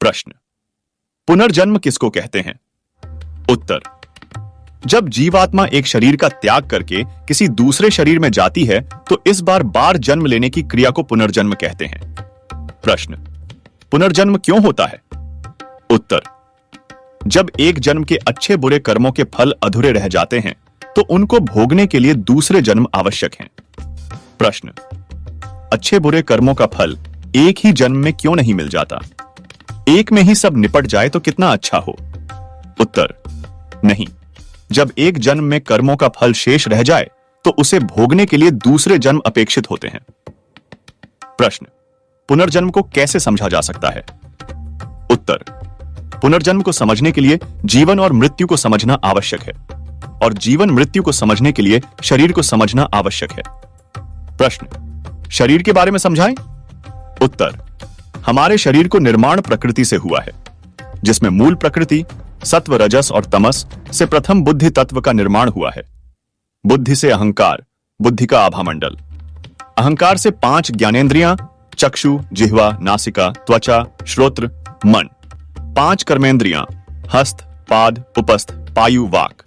प्रश्न, पुनर्जन्म किसको कहते हैं? उत्तर, जब जीवात्मा एक शरीर का त्याग करके किसी दूसरे शरीर में जाती है तो इस बार जन्म लेने की क्रिया को पुनर्जन्म कहते हैं। प्रश्न, पुनर्जन्म क्यों होता है? उत्तर, जब एक जन्म के अच्छे बुरे कर्मों के फल अधूरे रह जाते हैं तो उनको भोगने के लिए दूसरे जन्म आवश्यक हैं। प्रश्न, अच्छे बुरे कर्मों का फल एक ही जन्म में क्यों नहीं मिल जाता? एक में ही सब निपट जाए तो कितना अच्छा हो। उत्तर, नहीं, जब एक जन्म में कर्मों का फल शेष रह जाए तो उसे भोगने के लिए दूसरे जन्म अपेक्षित होते हैं। प्रश्न, पुनर्जन्म को कैसे समझा जा सकता है? उत्तर, पुनर्जन्म को समझने के लिए जीवन और मृत्यु को समझना आवश्यक है और जीवन मृत्यु को समझने के लिए शरीर को समझना आवश्यक है। प्रश्न, शरीर के बारे में समझाएं? उत्तर, हमारे शरीर को निर्माण प्रकृति से हुआ है, जिसमें मूल प्रकृति सत्व, रजस और तमस से प्रथम बुद्धि तत्व का निर्माण हुआ है। बुद्धि से अहंकार, बुद्धि का आभामंडल, अहंकार से 5 ज्ञानेंद्रियां चक्षु, जिह्वा, नासिका, त्वचा, श्रोत्र, मन, 5 कर्मेंद्रियां हस्त, पाद, उपस्थ, पायु, वाक।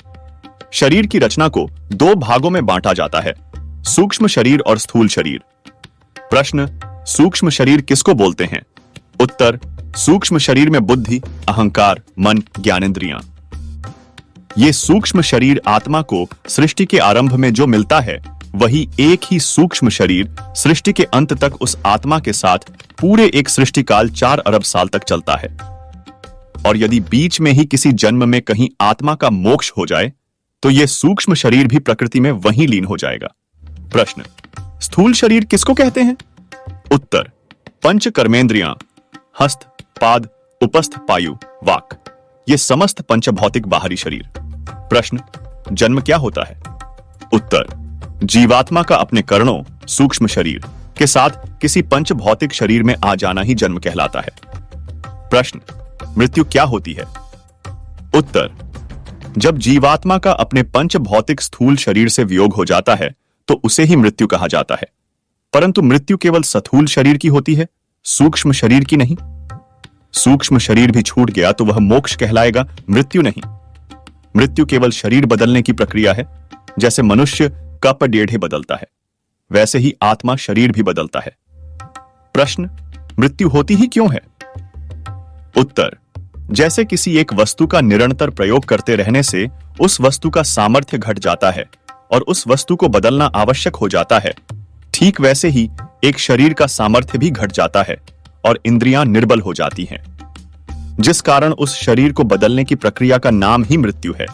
शरीर की रचना को 2 भागों में बांटा जाता है, सूक्ष्म शरीर और स्थूल शरीर। प्रश्न, सूक्ष्म शरीर किसको बोलते हैं? उत्तर, सूक्ष्म शरीर में बुद्धि, अहंकार, मन, ज्ञानेंद्रियां। ये सूक्ष्म शरीर आत्मा को सृष्टि के आरंभ में जो मिलता है वही एक ही सूक्ष्म शरीर सृष्टि के अंत तक उस आत्मा के साथ पूरे एक सृष्टि काल 4 अरब साल तक चलता है। और यदि बीच में ही किसी जन्म में कहीं आत्मा का मोक्ष हो जाए तो यह सूक्ष्म शरीर भी प्रकृति में वहीं लीन हो जाएगा। प्रश्न, स्थूल शरीर किसको कहते हैं? उत्तर, पंच कर्मेंद्रियां हस्त, पाद, उपस्थ, पायु, वाक, ये समस्त पंचभौतिक बाहरी शरीर। प्रश्न, जन्म क्या होता है? उत्तर, जीवात्मा का अपने कर्णों सूक्ष्म शरीर के साथ किसी पंचभौतिक शरीर में आ जाना ही जन्म कहलाता है। प्रश्न, मृत्यु क्या होती है? उत्तर, जब जीवात्मा का अपने पंचभौतिक स्थूल शरीर से वियोग हो जाता है तो उसे ही मृत्यु कहा जाता है, परंतु मृत्यु केवल स्थूल शरीर की होती है, सूक्ष्म शरीर की नहीं। सूक्ष्म शरीर भी छूट गया तो वह मोक्ष कहलाएगा, मृत्यु नहीं। मृत्यु केवल शरीर बदलने की प्रक्रिया है। जैसे मनुष्य कप डेढ़े बदलता है वैसे ही आत्मा शरीर भी बदलता है। प्रश्न, मृत्यु होती ही क्यों है? उत्तर, जैसे किसी एक वस्तु का निरंतर प्रयोग करते रहने से उस वस्तु का सामर्थ्य घट जाता है और उस वस्तु को बदलना आवश्यक हो जाता है, ठीक वैसे ही एक शरीर का सामर्थ्य भी घट जाता है और इंद्रियां निर्बल हो जाती हैं, जिस कारण उस शरीर को बदलने की प्रक्रिया का नाम ही मृत्यु है।